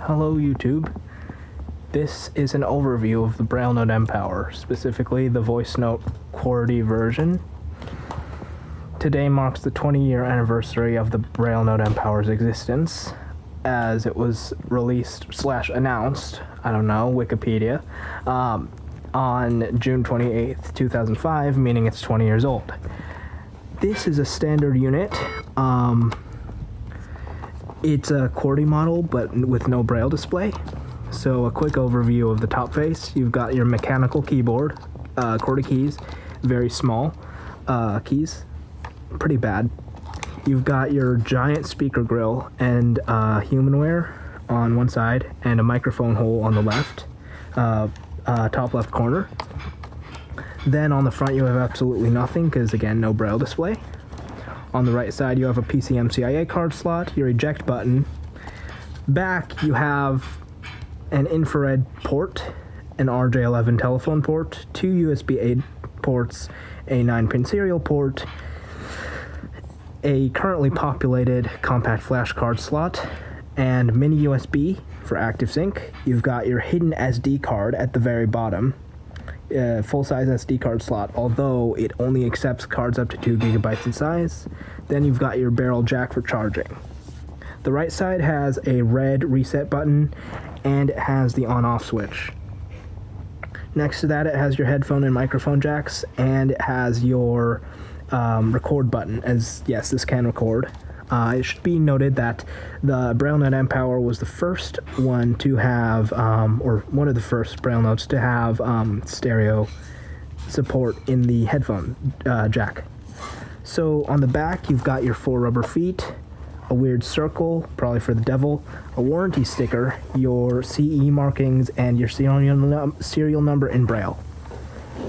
Hello YouTube. This is an overview of the Braille Note Empower, specifically the voice note QWERTY version. Today marks the 20-year anniversary of the Braille Note Empower's existence, as it was released / announced, Wikipedia, on June 28th, 2005, meaning it's 20 years old. This is a standard unit. It's a QWERTY model, but with no Braille display. So a quick overview of the top face. You've got your mechanical keyboard, QWERTY keys, very small keys, pretty bad. You've got your giant speaker grill and humanware on one side, and a microphone hole on the left, top left corner. Then on the front you have absolutely nothing, because again, no Braille display. On the right side, you have a PCMCIA card slot, your eject button. Back, you have an infrared port, an RJ11 telephone port, 2 USB-A ports, a 9-pin serial port, a currently populated compact flash card slot, and mini USB for active sync. You've got your hidden SD card at the very bottom. Full-size SD card slot, although it only accepts cards up to 2 gigabytes in size. Then you've got your barrel jack for charging. The right side has a red reset button, and it has the on-off switch. Next to that, it has your headphone and microphone jacks, and it has your record button, as yes, this can record. It should be noted that the Braille Note Empower was the first one to have, or one of the first Braille Notes to have stereo support in the headphone jack. So on the back, you've got your 4 rubber feet, a weird circle, probably for the devil, a warranty sticker, your CE markings, and your serial number in Braille.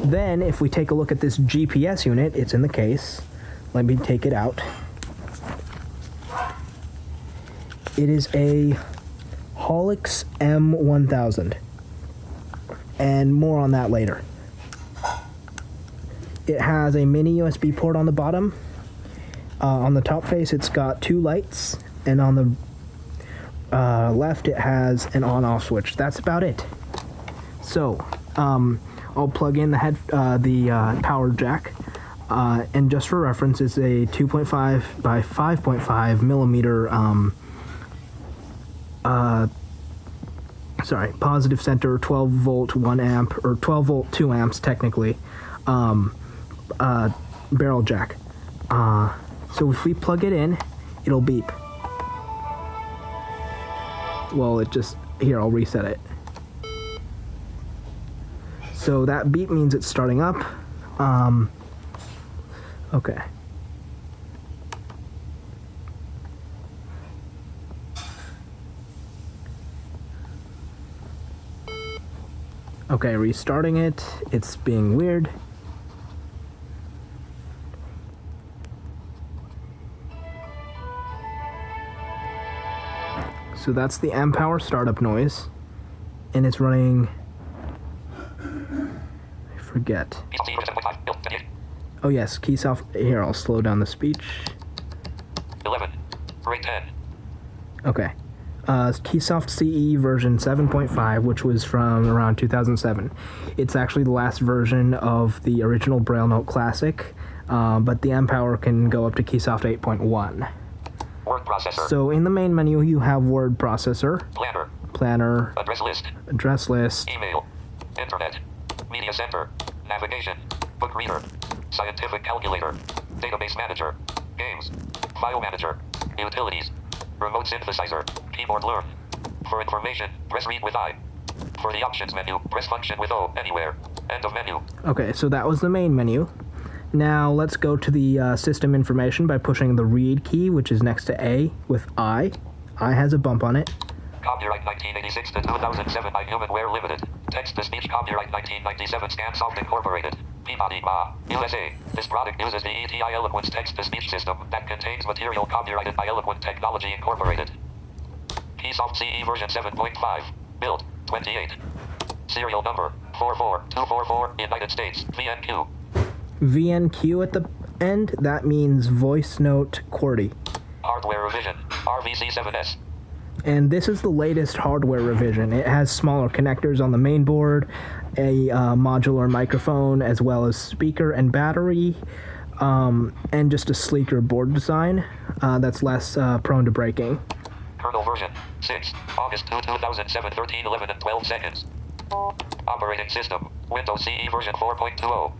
Then, if we take a look at this GPS unit, it's in the case. Let me take it out. It is a Holix M1000, and more on that later. It has a mini USB port on the bottom. On the top face, it's got 2 lights, and on the left, it has an on-off switch. That's about it. So, I'll plug in the power jack, and just for reference, it's a 2.5 by 5.5 millimeter. Positive center, 12 volt 1 amp, or 12 volt 2 amps technically, barrel jack. So if we plug it in, it'll beep. Well, here, I'll reset it. So that beep means it's starting up. Okay. Okay, restarting it. It's being weird. So that's the Empower startup noise, and it's running. I forget. Oh yes, Keysoft. Here, I'll slow down the speech. 11. Rate 10. Okay. Keysoft CE version 7.5, which was from around 2007. It's actually the last version of the original Braille Note Classic, but the Empower can go up to Keysoft 8.1. Word processor. So in the main menu, you have word processor, planner, address list, email, internet, media center, navigation, book reader, scientific calculator, database manager, games, file manager, utilities, remote synthesizer, keyboard learn. For information, press read with I. For the options menu, press function with O anywhere. End of menu. Okay, so that was the main menu. Now let's go to the system information by pushing the read key, which is next to A with I. I has a bump on it. Copyright 1986 to 2007 by Humanware Limited. Text-to-speech copyright 1997 Scansoft Incorporated. Peabody, USA. This product uses the ETI Eloquence text-to-speech system that contains material copyrighted by Eloquent Technology Incorporated. Keysoft CE version 7.5. Build 28. Serial number 44244. United States. VNQ. VNQ at the end, that means voice note QWERTY. Hardware revision, RVC7S. And this is the latest hardware revision. It has smaller connectors on the main board, a modular microphone, as well as speaker and battery, and just a sleeker board design that's less prone to breaking. Kernel version 6, August 2, 2007, 13, 11, and 12 seconds. Operating system, Windows CE version 4.20.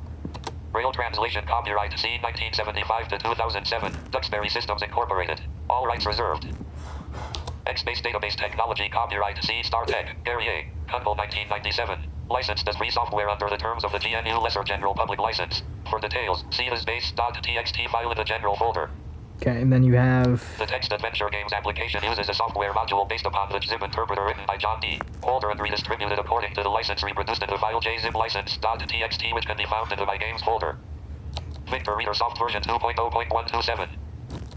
Braille translation copyright C 1975 to 2007, Duxbury Systems Incorporated. All rights reserved. X-Base Database Technology copyright C StarTech, Gary A. Kunkel 1997. Licensed as free software under the terms of the GNU Lesser General Public License. For details, see this base.txt file in the general folder. Okay, and then you have... The Text Adventure Games application uses a software module based upon the zip interpreter written by John D. Holder and redistributed according to the license reproduced in the file JZip license.txt, which can be found in the My Games folder. Victor Reader Soft version 2.0.127.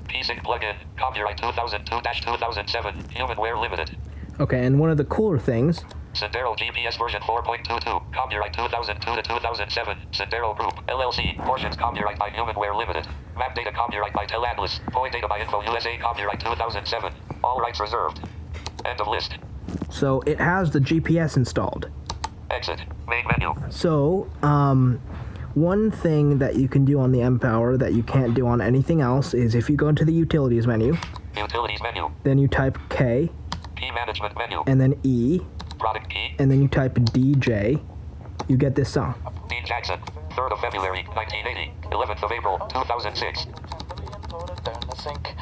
P-Sync plugin, copyright 2002-2007, Humanware Limited. Okay, and one of the cooler things... Sendero GPS version 4.22, copyright 2002 to 2007, Sendero Group, LLC, portions copyright by Humanware Limited. Map data copyright by Tel Atlas, Point data by Info USA, copyright 2007. All rights reserved. End of list. So it has the GPS installed. Exit. Main menu. So, one thing that you can do on the Empower that you can't do on anything else is if you go into the Utilities menu. Utilities menu. Then you type K. Key management menu. And then E. Product key. And then you type DJ. You get this song. Dean Jackson. 3rd of February, 1980. 11th of April, 2006. Down the sink.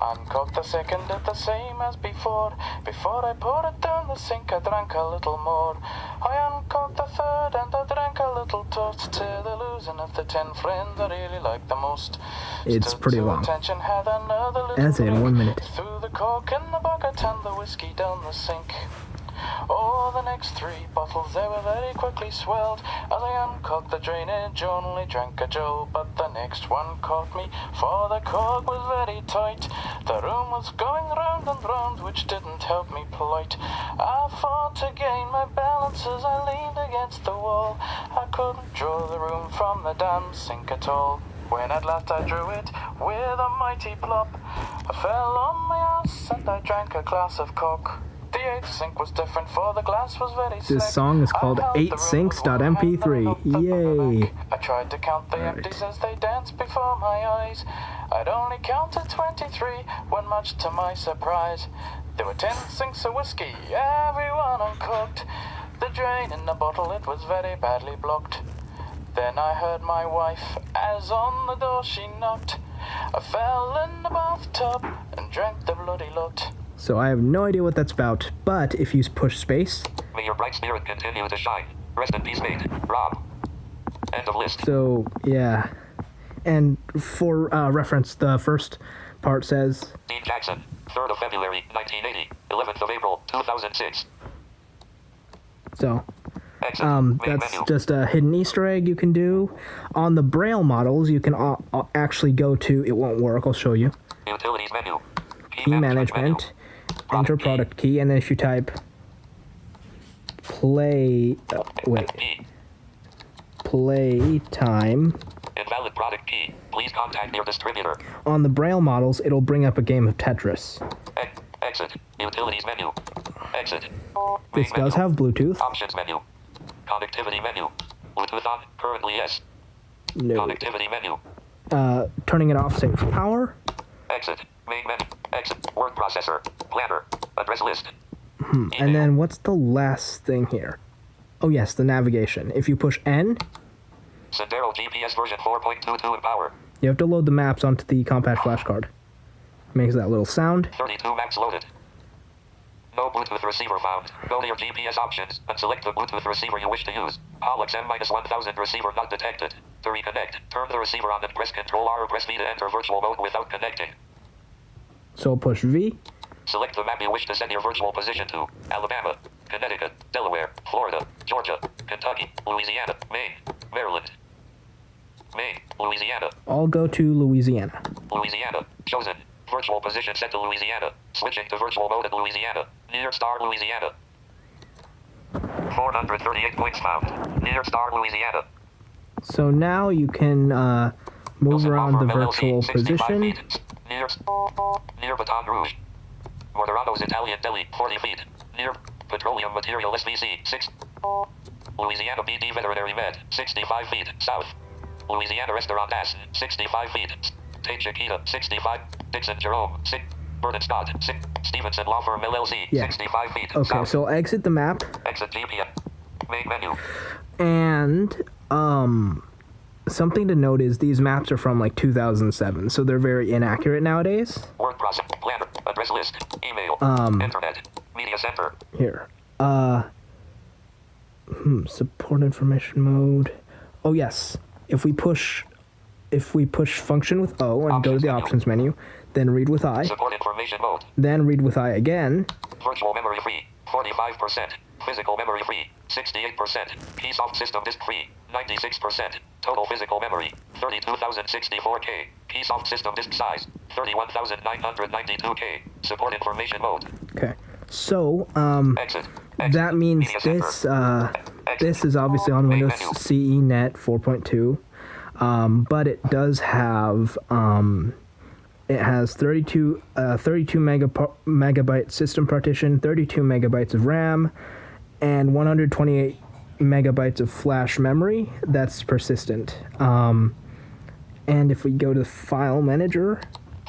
Uncorked the second at the same as before. Before I poured it down the sink, I drank a little more. I uncorked the third and I drank a little toast to the losing of the 10 friends I really liked the most. It's pretty long. Attention, had another little That's in 1 minute. Threw the cork in the bucket and the whiskey down the sink. Oh, the next 3 bottles, they were very quickly swelled. As I uncorked the drainage, only drank a joe. But the next one caught me, for the cork was very tight. The room was going round and round, which didn't help me polite. I fought to gain my balance as I leaned against the wall. I couldn't draw the room from the damn sink at all. When at last I drew it, with a mighty plop, I fell on my ass and I drank a glass of coke. The 8th sink was different, for the glass was very slick. This song is called 8sinks.mp3. Yay! I tried to count the empties as they danced before my eyes. I'd only counted 23 when, much to my surprise, there were 10 sinks of whiskey, everyone uncorked. The drain in the bottle, it was very badly blocked. Then I heard my wife, as on the door she knocked. I fell in the bathtub and drank the bloody lot. So I have no idea what that's about, but if you push space... May your bright spirit continue to shine. Rest in peace, mate. Rob. End of list. So, yeah. And for reference, the first part says... Dean Jackson, 3rd of February, 1980. 11th of April, 2006. So, Exit. that's menu. just a hidden Easter egg you can do. On the Braille models, you can actually go to... It won't work, I'll show you. Utilities menu. Key management. Enter product key, and then if you type play time Invalid product key. Please contact your distributor. on the Braille models, it'll bring up a game of Tetris. Exit. Utilities menu. Exit. This does have Bluetooth. Options menu. Connectivity menu. Bluetooth on. Currently yes. No. Connectivity menu. Turning it off, say power. Exit. Main menu. Exit. Word processor. Planner. Address list. And then what's the last thing here? Oh yes, the navigation. If you push N, Sendero GPS version 4.22 in power. you have to load the maps onto the compact flash card. Makes that little sound. 32 maps loaded. No Bluetooth receiver found. Go to your GPS options and select the Bluetooth receiver you wish to use. Holix M-1000 receiver not detected. To reconnect, turn the receiver on and press Ctrl R or press V to enter virtual mode without connecting. So push V. Select the map you wish to send your virtual position to. Alabama, Connecticut, Delaware, Florida, Georgia, Kentucky, Louisiana, Maine, Maryland. Maine, Louisiana. All go to Louisiana. Louisiana. Chosen. Virtual position set to Louisiana. Switching to virtual mode at Louisiana. Near Star, Louisiana. 438 points found. Near Star, Louisiana. So now you can move Wilson around the Hofer, virtual LLC, 65 position. feet. Near Baton Rouge. Morderato's Italian Deli, 40 feet. Near Petroleum Material SVC, 6. Louisiana BD Veterinary Med, 65 feet. South. Louisiana Restaurant Aston, 65 feet. St. Chiquita, 65. Dixon Jerome, 6. Burton Scott, 6. Stevenson Law Firm LLC, Yeah. 65 feet. Okay, South. so I'll exit the map. Exit GPS. Main menu. And something to note is these maps are from like 2007, so they're very inaccurate nowadays. Word process. Planner. Address list. Email. Internet. Media center. Here. Support information mode. Oh yes. If we push function with O and go to the options menu, then read with I, Support information mode. then read with I again, Virtual memory free, 45%. Physical memory free, 68%. Keysoft system disk free, 96%. Total physical memory, 32,064K. Keysoft system disk size, 31,992K. Support information mode. okay. So, Exit. that means Media center. this is obviously on Main Windows menu. CE Net 4.2, but it does have, it has 32 megabyte system partition, 32 megabytes of RAM, and 128 megabytes of flash memory that's persistent. And if we go to File Manager,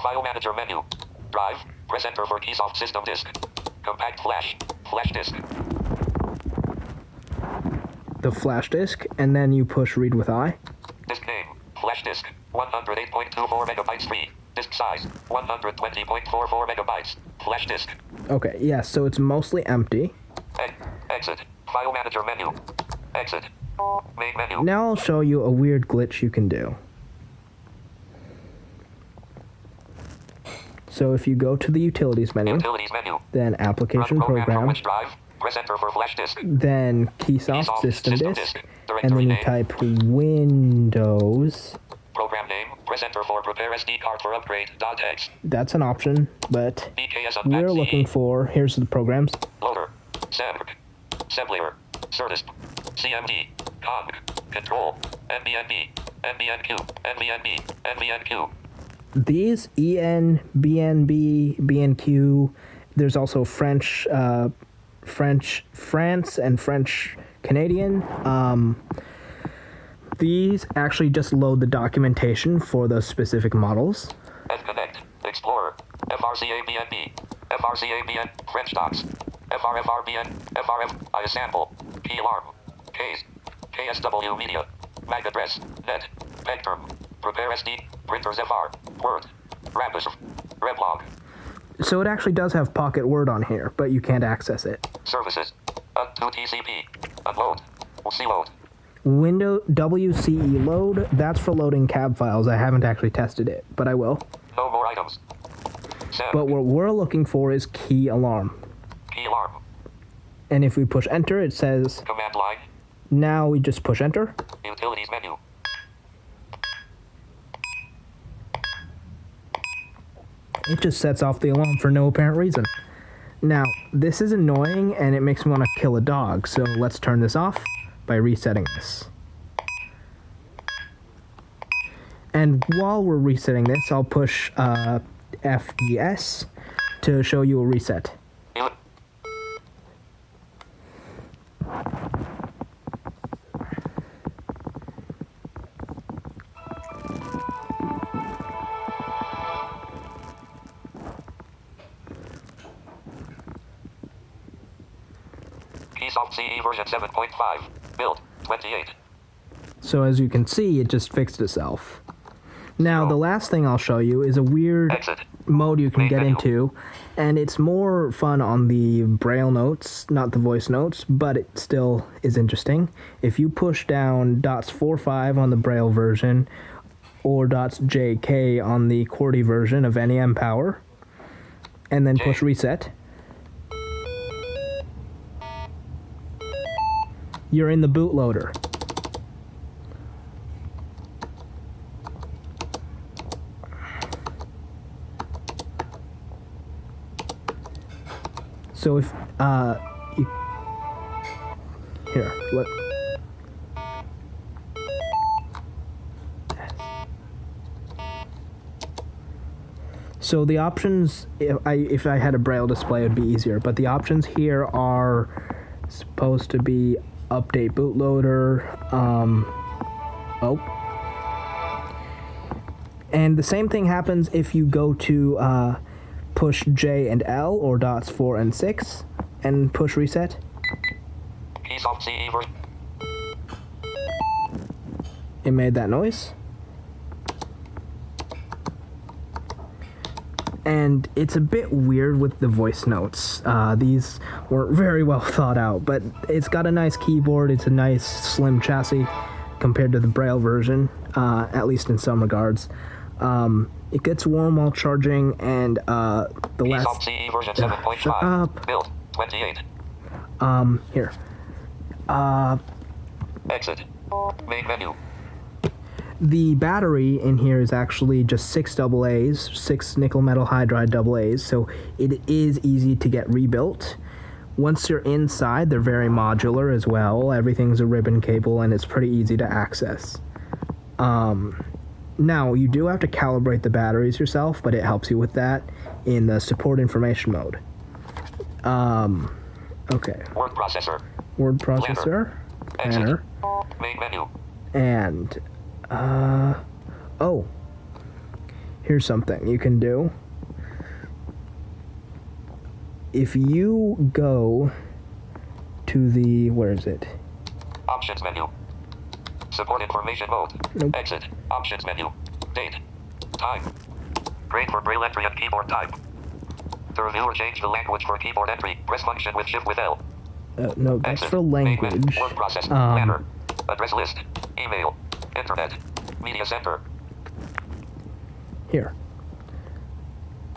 File manager menu. Drive. Press enter for Keysoft system disk. Compact flash. Flash disk. the flash disk, and then you push read with I. Disk name. Flash disk. 108.24 megabytes free. Disk size. 120.44 megabytes. Flash disk. Okay, yeah, so it's mostly empty. Exit. File manager menu. Exit. Main menu. Now I'll show you a weird glitch you can do. So if you go to the Utilities menu, Utilities menu. then Run Application program from Program, which drive? Press enter for flash disk. then Keysoft Keysoft System System Disk, Disk. and Directory then you name. type Windows. Program name. Press enter for prepare SD card for upgrade. .x. That's an option, but BKS we're unpack looking CE. for, here's the programs, Loader. Semp. Semplayer. Certis. CMD. Conc. Control. NBNB. NBNQ. NBNB. NBNQ. these EN, BNB, BNQ. There's also France, and French Canadian. These actually just load the documentation for those specific models. Connect. Explorer. FRCA-BNB. FRCA-BN. French docs. FRFRBN. FRF. iSample. P-Alarm. Case. KSW Media. MAC address. Net. Vectorm. Prepare SD. Printers FR. Word. Rapish. Reblog. So it actually does have Pocket Word on here, but you can't access it. Services. To TCP. Unload. C-load. Windows WCE load, that's for loading cab files. I haven't actually tested it, but I will. No more items. Semp. But what we're looking for is key alarm. Key alarm. And if we push enter, it says, Command line. now we just push enter. Utilities menu. It just sets off the alarm for no apparent reason. Now, this is annoying and it makes me want to kill a dog, so let's turn this off by resetting this. And while we're resetting this, I'll push FDS to show you a reset. U- Keysoft CE version 7.5. Build. 28. So as you can see, it just fixed itself. Now, the last thing I'll show you is a weird Exit. mode you can Main get menu. into, and it's more fun on the Braille notes, not the voice notes, but it still is interesting. If you push down .45 on the Braille version, or .jk on the QWERTY version of NEM Power, and then push reset, you're in the bootloader. So if you here, let So the options, if I had a Braille display, it would be easier. But the options here are supposed to be update bootloader. And the same thing happens if you go to push J and L or dots 4 and 6 and push reset. Keysoft CE version. It made that noise. And it's a bit weird with the voice notes. These weren't very well thought out, but it's got a nice keyboard. It's a nice slim chassis compared to the Braille version, at least in some regards. It gets warm while charging, and the last... Keysoft CE version 7.5. Shut up. Build 28. Here. Exit. Main menu. The battery in here is actually just 6 AA's, 6 nickel metal hydride AA's, so it is easy to get rebuilt. Once you're inside, they're very modular as well. Everything's a ribbon cable, and it's pretty easy to access. Now, you do have to calibrate the batteries yourself, but it helps you with that in the support information mode. Okay. Word processor. Word processor. Banner. Main menu. And, oh. Here's something you can do. If you go to the, where is it? Options menu. Support information mode. Nope. Exit. Options menu. Date. Time. Great for Braille entry and keyboard type. To review or change the language for keyboard entry, press function with Shift with L. No, that's Exit. for Main menu. language. Word processor. Banner. Address list. Email. Internet. Media center. Here.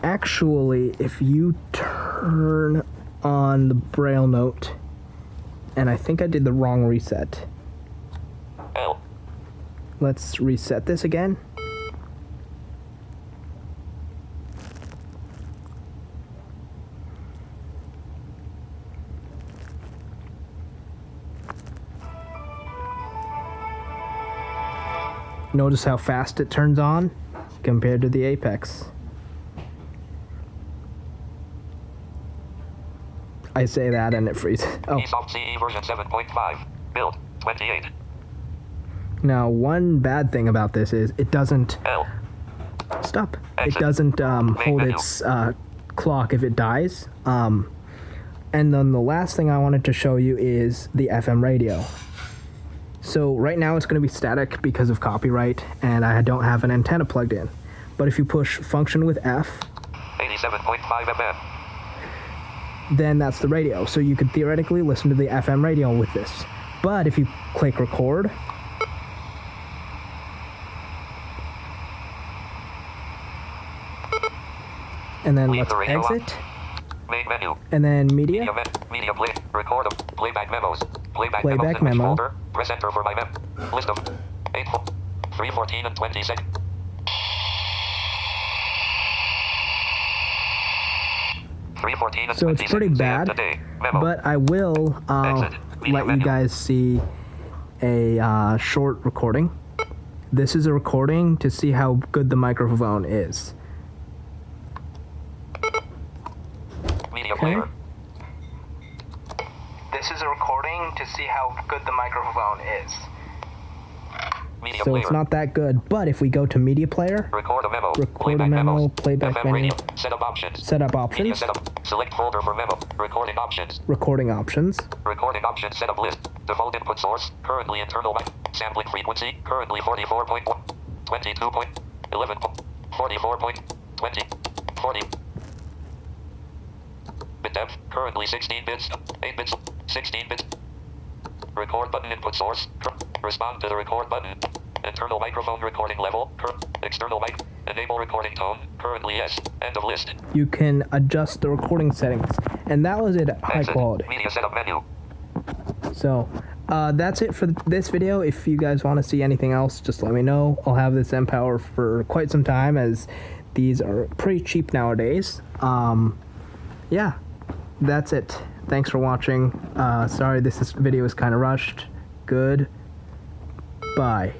Actually, if you turn on the Braille note, and I think I did the wrong reset. L. Let's reset this again. Notice how fast it turns on compared to the Apex. I say that and it freezes. Oh. Keysoft CE version 7.5. Build 28. Now, one bad thing about this is it doesn't... L. Stop. Exit. It doesn't hold menu. its clock if it dies. And then the last thing I wanted to show you is the FM radio. So right now it's going to be static because of copyright, and I don't have an antenna plugged in. But if you push function with F, 87.5 FM. then that's the radio. So you could theoretically listen to the FM radio with this. But if you click record, and then Leave let's the radio exit, Main menu. and then media, Media play. Record. Playback memos. Playback Playback memos in which memo. folder? Press enter for my mem. List of 8, 314 and 20 seconds. so it's pretty bad, but I will Exit. Media let you menu. guys see a short recording. This is a recording to see how good the microphone is. Media Okay. player. This is a recording to see how good the microphone is. Media So player. it's not that good, but if we go to media player, Record a memo. Record a Playback memo, memos. playback FM menu. radio. Setup options. setup Media options, setup. Select folder for memo. Recording options. recording options, Recording options setup list. Default input source. Currently internal mic. Sampling frequency. Currently 44.1. 22.11. 44.20. 40. Bit depth. Currently 16 bits. 8 bits. 16 bits. Record button input source. Respond to the record button. Internal microphone recording level. External mic. Enable recording tone. Currently yes. End of list. you can adjust the recording settings, and that was it at high Exit. quality. Media setup menu. So that's it for this video. If you guys want to see anything else, just let me know. I'll have this Empower for quite some time, as these are pretty cheap nowadays. Yeah, that's it. Thanks for watching. Sorry this video is kind of rushed. Good. Bye.